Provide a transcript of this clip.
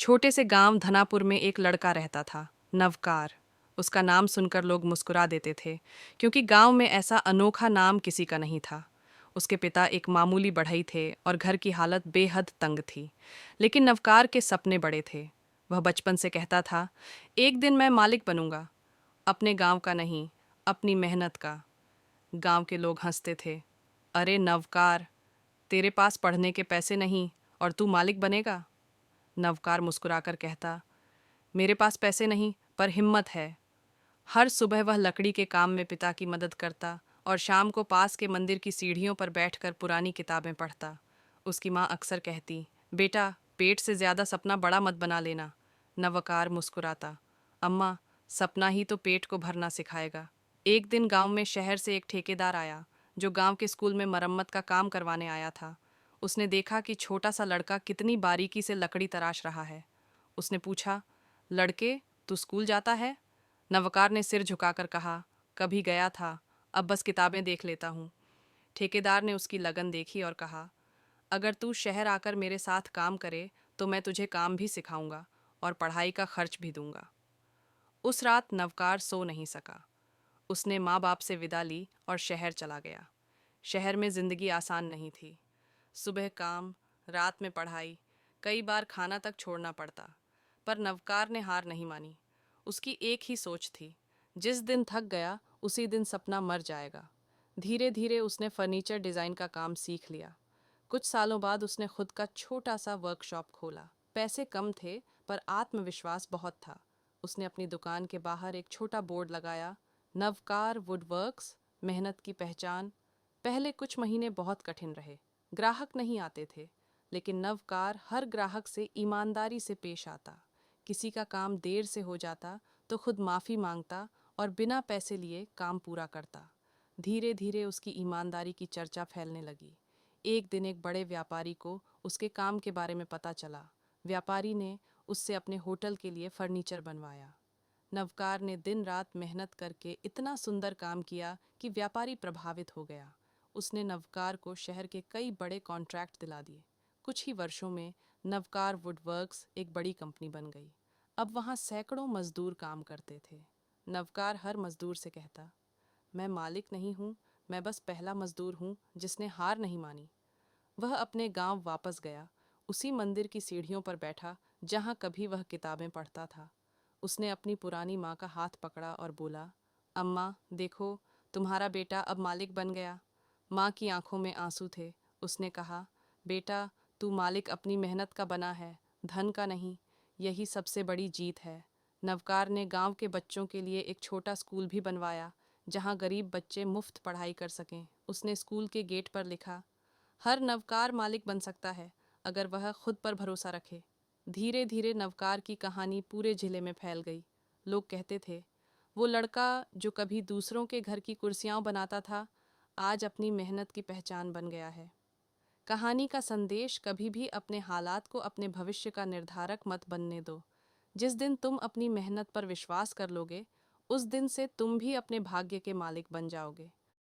छोटे से गांव धनापुर में एक लड़का रहता था, नवकार। उसका नाम सुनकर लोग मुस्कुरा देते थे, क्योंकि गांव में ऐसा अनोखा नाम किसी का नहीं था। उसके पिता एक मामूली बढ़ई थे और घर की हालत बेहद तंग थी। लेकिन नवकार के सपने बड़े थे। वह बचपन से कहता था, एक दिन मैं मालिक बनूंगा, अपने गांव का नहीं, अपनी मेहनत का। गांव के लोग हंसते थे, अरे नवकार, तेरे पास पढ़ने के पैसे नहीं और तू मालिक बनेगा। नवकार मुस्कुराकर कहता, मेरे पास पैसे नहीं पर हिम्मत है। हर सुबह वह लकड़ी के काम में पिता की मदद करता और शाम को पास के मंदिर की सीढ़ियों पर बैठकर पुरानी किताबें पढ़ता। उसकी माँ अक्सर कहती, बेटा, पेट से ज्यादा सपना बड़ा मत बना लेना। नवकार मुस्कुराता, अम्मा, सपना ही तो पेट को भरना सिखाएगा। एक दिन गांव में शहर से एक ठेकेदार आया, जो गांव के स्कूल में मरम्मत का काम करवाने आया था। उसने देखा कि छोटा सा लड़का कितनी बारीकी से लकड़ी तराश रहा है। उसने पूछा, लड़के, तू स्कूल जाता है? नवकार ने सिर झुकाकर कहा, कभी गया था, अब बस किताबें देख लेता हूँ। ठेकेदार ने उसकी लगन देखी और कहा, अगर तू शहर आकर मेरे साथ काम करे तो मैं तुझे काम भी सिखाऊंगा और पढ़ाई का खर्च भी दूंगा। उस रात नवकार सो नहीं सका। उसने माँ बाप से विदा ली और शहर चला गया। शहर में जिंदगी आसान नहीं थी। सुबह काम, रात में पढ़ाई, कई बार खाना तक छोड़ना पड़ता। पर नवकार ने हार नहीं मानी। उसकी एक ही सोच थी, जिस दिन थक गया उसी दिन सपना मर जाएगा। धीरे धीरे उसने फर्नीचर डिज़ाइन का काम सीख लिया। कुछ सालों बाद उसने खुद का छोटा सा वर्कशॉप खोला। पैसे कम थे पर आत्मविश्वास बहुत था। उसने अपनी दुकान के बाहर एक छोटा बोर्ड लगाया, नवकार वुडवर्क्स, मेहनत की पहचान। पहले कुछ महीने बहुत कठिन रहे। ग्राहक नहीं आते थे, लेकिन नवकार हर ग्राहक से ईमानदारी से पेश आता। किसी का काम देर से हो जाता तो खुद माफ़ी मांगता और बिना पैसे लिए काम पूरा करता। धीरे धीरे उसकी ईमानदारी की चर्चा फैलने लगी। एक दिन एक बड़े व्यापारी को उसके काम के बारे में पता चला। व्यापारी ने उससे अपने होटल के लिए फर्नीचर बनवाया। नवकार ने दिन रात मेहनत करके इतना सुंदर काम किया कि व्यापारी प्रभावित हो गया। उसने नवकार को शहर के कई बड़े कॉन्ट्रैक्ट दिला दिए। कुछ ही वर्षों में नवकार वुडवर्क्स एक बड़ी कंपनी बन गई। अब वहाँ सैकड़ों मजदूर काम करते थे। नवकार हर मजदूर से कहता, मैं मालिक नहीं हूँ, मैं बस पहला मजदूर हूँ जिसने हार नहीं मानी। वह अपने गांव वापस गया। उसी मंदिर की सीढ़ियों पर बैठा जहाँ कभी वह किताबें पढ़ता था। उसने अपनी पुरानी माँ का हाथ पकड़ा और बोला, अम्मा देखो, तुम्हारा बेटा अब मालिक बन गया। माँ की आंखों में आंसू थे। उसने कहा, बेटा, तू मालिक अपनी मेहनत का बना है, धन का नहीं। यही सबसे बड़ी जीत है। नवकार ने गांव के बच्चों के लिए एक छोटा स्कूल भी बनवाया, जहां गरीब बच्चे मुफ्त पढ़ाई कर सकें। उसने स्कूल के गेट पर लिखा, हर नवकार मालिक बन सकता है अगर वह खुद पर भरोसा रखे। धीरे धीरे नवकार की कहानी पूरे जिले में फैल गई। लोग कहते थे, वो लड़का जो कभी दूसरों के घर की कुर्सियां बनाता था, आज अपनी मेहनत की पहचान बन गया है। कहानी का संदेश, कभी भी अपने हालात को अपने भविष्य का निर्धारक मत बनने दो। जिस दिन तुम अपनी मेहनत पर विश्वास कर लोगे, उस दिन से तुम भी अपने भाग्य के मालिक बन जाओगे।